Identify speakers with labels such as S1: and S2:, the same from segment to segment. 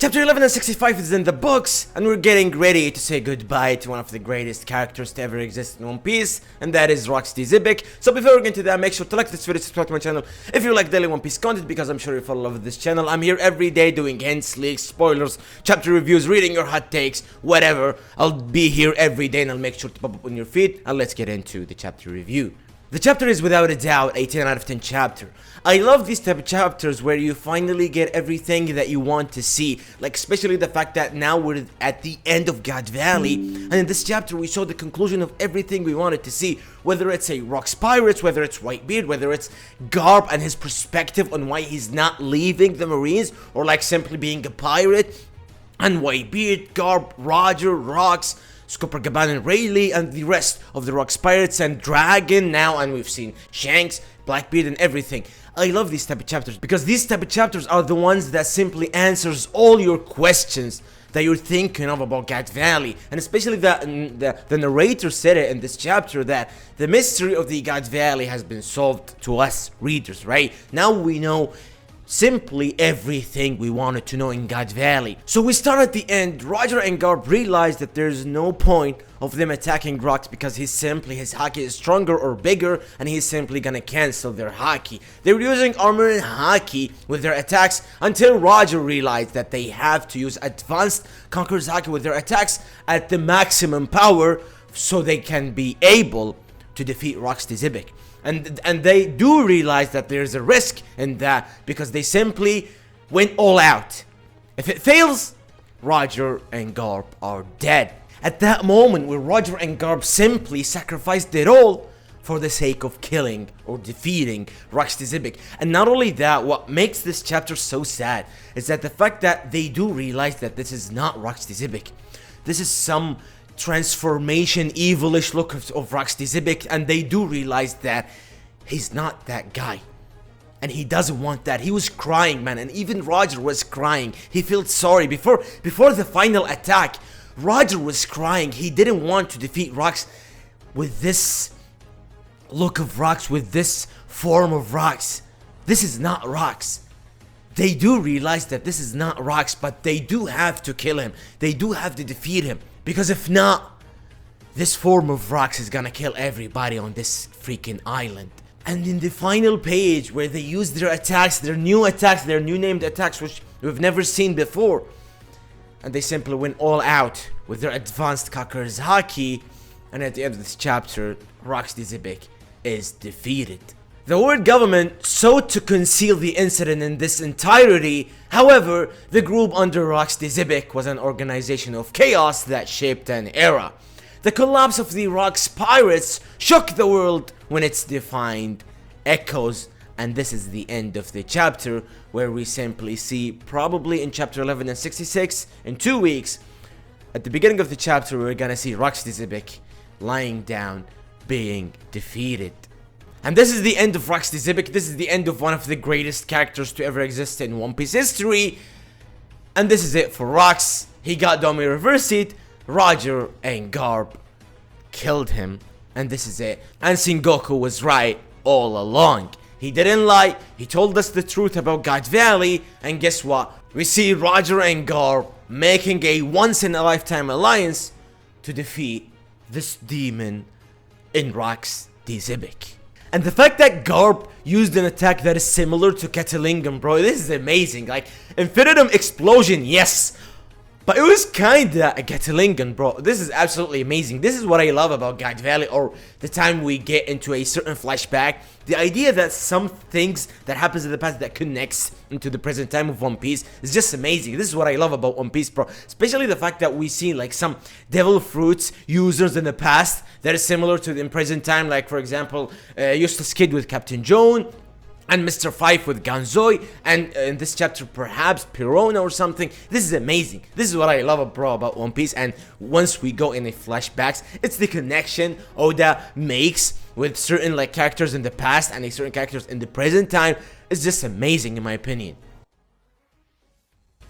S1: Chapter 11 and 65 is in the books, and we're getting ready to say goodbye to one of the greatest characters to ever exist in One Piece, and that is Xebec. So before we get into that, make sure to like this video, subscribe to my channel if you like daily One Piece content, because I'm sure you fall in love with this channel. I'm here every day doing hints, leaks, spoilers, chapter reviews, reading your hot takes, whatever. I'll be here every day and I'll make sure to pop up on your feed, and let's get into the chapter review. The chapter is without a doubt a 10 out of 10 chapter. I love these type of chapters where you finally get everything that you want to see, like especially the fact that now we're at the end of God Valley, and in this chapter we saw the conclusion of everything we wanted to see, whether it's a Rocks Pirates, whether it's Whitebeard, whether it's Garp and his perspective on why he's not leaving the Marines, or like simply being a pirate, and Whitebeard, Garp, Roger, Rocks, Copacabana and Rayleigh, and the rest of the Rocks Pirates, and Dragon now, and we've seen Shanks, Blackbeard, and everything. I love these type of chapters because these type of chapters are the ones that simply answers all your questions that you're thinking of about God Valley, and especially that the narrator said it in this chapter that the mystery of the God Valley has been solved to us readers. Right now we know simply everything we wanted to know in God Valley. So we start at the end. Roger and Garp realize that there's no point of them attacking Rocks because his haki is stronger or bigger, and he's simply gonna cancel their haki. They were using armor and haki with their attacks until Roger realized that they have to use advanced Conqueror's haki with their attacks at the maximum power so they can be able to defeat Rocks Xebec. And they do realize that there's a risk in that because they simply went all out. If it fails, Roger and Garp are dead. At that moment where Roger and Garp simply sacrificed it all for the sake of killing or defeating Rocks Xebec. And not only that, what makes this chapter so sad is that the fact that they do realize that this is not Rocks Xebec. This is some transformation, evilish look of Rocks Xebec, and they do realize that he's not that guy, and he doesn't want that. He was crying, man, and even Roger was crying. He felt sorry before the final attack. Roger was crying. He didn't want to defeat Rocks with this look of Rocks, with this form of Rocks. This is not Rocks. They do realize that this is not Rocks, but they do have to kill him. They do have to defeat him. Because if not, this form of Rocks is gonna kill everybody on this freaking island. And in the final page where they use their attacks, their new named attacks, which we've never seen before, and they simply went all out with their advanced Conqueror's haki, and at the end of this chapter, Rocks Xebec is defeated. The world government sought to conceal the incident in this entirety. However, the group under Rocks Xebec was an organization of chaos that shaped an era. The collapse of the Rocks Pirates shook the world when its defined echoes, and this is the end of the chapter, where we simply see, probably in chapter 11 and 66, in 2 weeks, at the beginning of the chapter, we're gonna see Rocks Xebec lying down, being defeated. And this is the end of Rocks Xebec. This is the end of one of the greatest characters to ever exist in One Piece history. And this is it for Rocks. He got Domi Reversite. Roger and Garp killed him. And this is it. And Sengoku was right all along. He didn't lie. He told us the truth about God Valley. And guess what? We see Roger and Garp making a once-in-a-lifetime alliance to defeat this demon in Rocks Xebec. And the fact that Garp used an attack that is similar to Catalingam, bro, this is amazing. Like, Infinitum Explosion, yes, but it was kinda a Catalingam, bro. This is absolutely amazing. This is what I love about God Valley, or the time we get into a certain flashback. The idea that some things that happens in the past that connects into the present time of One Piece is just amazing. This is what I love about One Piece, bro. Especially the fact that we see like some devil fruits users in the past that is similar to the present time. Like for example, Eustace Kid with Captain Joan, and Mr. Fife with Ganzoi, and in this chapter perhaps Pirona or something. This is amazing. This is what I love, bro, about One Piece. And once we go in the flashbacks, it's the connection Oda makes with certain like characters in the past and certain characters in the present time. It's just amazing in my opinion.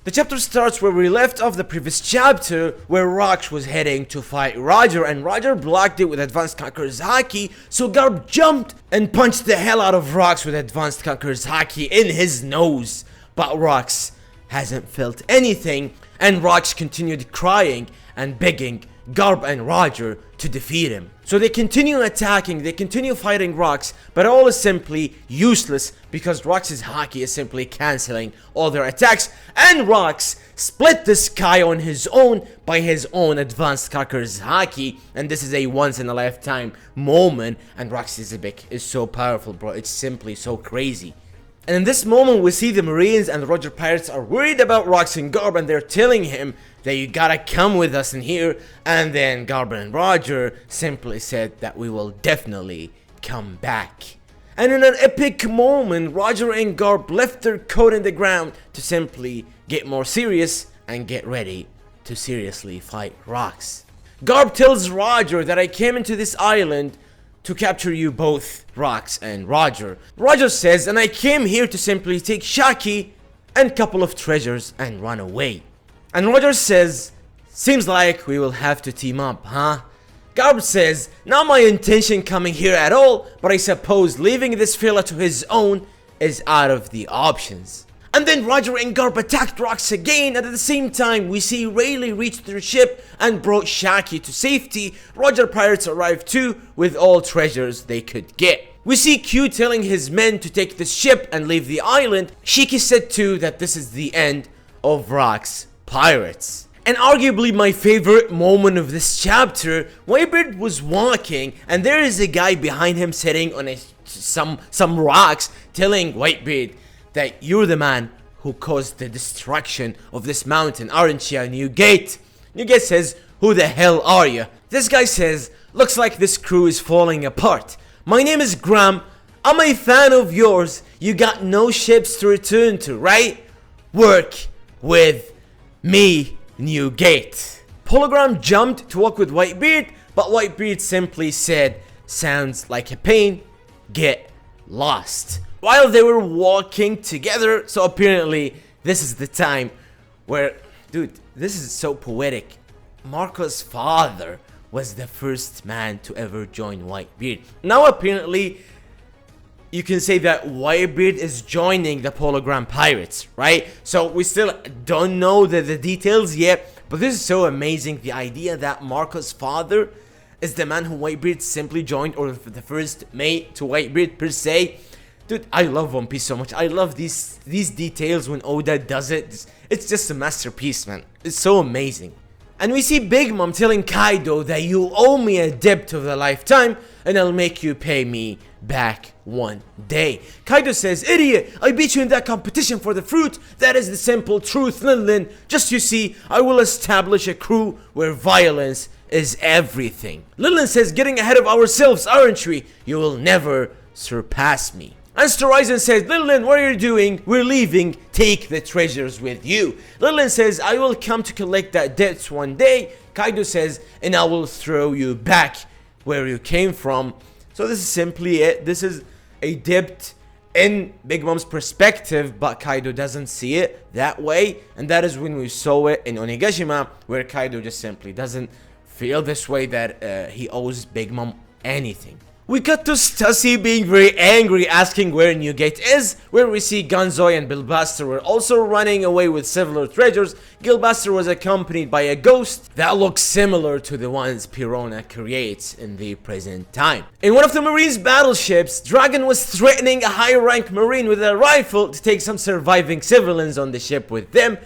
S1: The chapter starts where we left off the previous chapter, where Rocks was heading to fight Roger, and Roger blocked it with advanced Conqueror's haki, so Garp jumped and punched the hell out of Rocks with advanced Conqueror's haki in his nose. But Rocks hasn't felt anything, and Rox continued crying and begging Garb and Roger to defeat him. So they continue attacking, they continue fighting Rox, but all is simply useless because Rox's haki is simply cancelling all their attacks, and Rox split the sky on his own by his own advanced Kakar's haki, and this is a once in a lifetime moment, and Rox Xebec is so powerful, bro. It's simply so crazy. And in this moment, we see the Marines and the Roger Pirates are worried about Rox and Garb, and they're telling him that you gotta come with us in here. And then Garb and Roger simply said that we will definitely come back. And in an epic moment, Roger and Garb left their coat in the ground to simply get more serious and get ready to seriously fight Rox. Garb tells Roger that I came into this island to capture you both, Rox and Roger. Roger says, and I came here to simply take Shaki and couple of treasures and run away. And Roger says, seems like we will have to team up, huh? Garb says, not my intention coming here at all, but I suppose leaving this fella to his own is out of the options. And then Roger and Garb attacked Rox again, and at the same time we see Rayleigh reach their ship and brought Shaki to safety. Roger Pirates arrived too with all treasures they could get. We see Q telling his men to take the ship and leave the island. Shiki said too that this is the end of Rox Pirates. And arguably my favorite moment of this chapter, Whitebeard was walking and there is a guy behind him sitting on some rocks telling Whitebeard that you're the man who caused the destruction of this mountain, aren't you, Newgate? Newgate says, who the hell are you? This guy says, looks like this crew is falling apart. My name is Graham, I'm a fan of yours, you got no ships to return to, right? Work with me, Newgate. Hologram jumped to walk with Whitebeard, but Whitebeard simply said, sounds like a pain, get lost. While they were walking together, so apparently this is the time where, dude, this is so poetic. Marco's father was the first man to ever join Whitebeard. Now apparently you can say that Whitebeard is joining the Hologram Pirates, right? So we still don't know the details yet, but this is so amazing. The idea that Marco's father is the man who Whitebeard simply joined, or the first mate to Whitebeard per se. Dude, I love One Piece so much. I love these details when Oda does it. It's just a masterpiece, man. It's so amazing. And we see Big Mom telling Kaido that you owe me a debt of a lifetime and I'll make you pay me back one day. Kaido says, idiot, I beat you in that competition for the fruit. That is the simple truth, Lin. Just you see, I will establish a crew where violence is everything. Lin says, getting ahead of ourselves, aren't we? You will never surpass me. And Storyzen says, Lin, what are you doing? We're leaving. Take the treasures with you. Lin says, I will come to collect that debt one day. Kaido says, and I will throw you back where you came from. So this is simply it. This is a debt in Big Mom's perspective, but Kaido doesn't see it that way. And that is when we saw it in Onigashima, where Kaido just simply doesn't feel this way, that he owes Big Mom anything. We cut to Stussy being very angry, asking where Newgate is, where we see Gonzoy and Billbuster were also running away with several treasures. Gilbuster was accompanied by a ghost that looks similar to the ones Pirona creates in the present time. In one of the Marines' battleships, Dragon was threatening a higher rank Marine with a rifle to take some surviving civilians on the ship with them.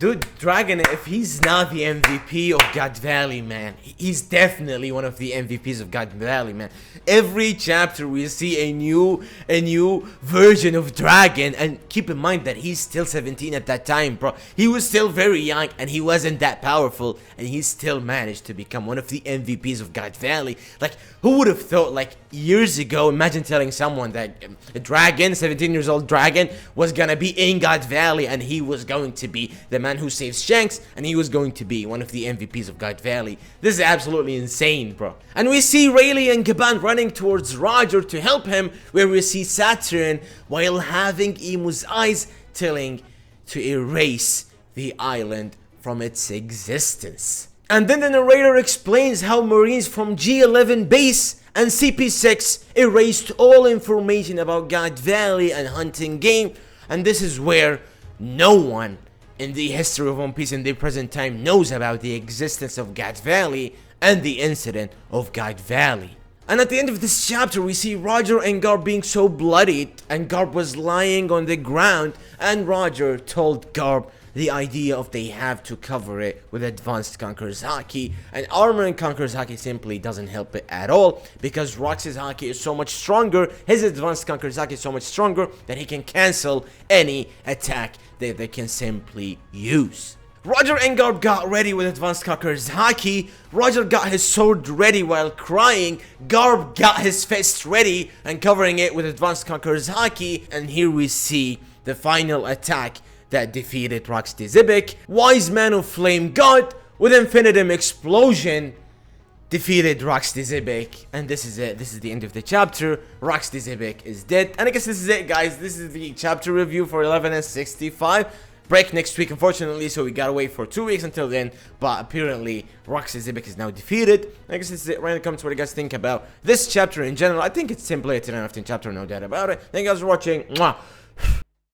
S1: Dude, Dragon, if he's not the MVP of God Valley, man, he's definitely one of the MVPs of God Valley, man. Every chapter we see a new version of Dragon, and keep in mind that he's still 17 at that time, bro. He was still very young and he wasn't that powerful, and he still managed to become one of the MVPs of God Valley. Like, who would have thought, like, years ago, imagine telling someone that a Dragon, 17 years old Dragon, was gonna be in God Valley and he was going to be the man who saves Shanks, and he was going to be one of the MVPs of God Valley. This is absolutely insane, bro. And we see Rayleigh and Gaban running towards Roger to help him, where we see Saturn, while having Imu's eyes, telling to erase the island from its existence. And then the narrator explains how Marines from G11 base and CP6 erased all information about God Valley and hunting game, and this is where no one in the history of One Piece in the present time knows about the existence of God Valley and the incident of God Valley. And at the end of this chapter, we see Roger and Garp being so bloodied, and Garp was lying on the ground, and Roger told Garp the idea of they have to cover it with advanced Conqueror's Haki, and armor and Conqueror's Haki simply doesn't help it at all, because Rox's Haki is so much stronger, his advanced Conqueror's Haki is so much stronger that he can cancel any attack that they can simply use. Roger and Garp got ready with advanced Conqueror's Haki. Roger got his sword ready while crying. Garp got his fist ready and covering it with advanced Conqueror's Haki. And here we see the final attack that defeated Rox the Xebec. Wise Man of Flame God with Infinitum Explosion defeated Rox the Xebec. And this is it. This is the end of the chapter. Rox the Xebec is dead. And I guess this is it, guys. This is the chapter review for 11 and 65. Break next week, unfortunately, so we gotta wait for 2 weeks until then. But apparently, Rox the Xebec is now defeated. I guess this is it. Write in the comments what you guys think about this chapter in general. I think it's simply a 10 out of 10 chapter, no doubt about it. Thank you guys for watching. Mwah.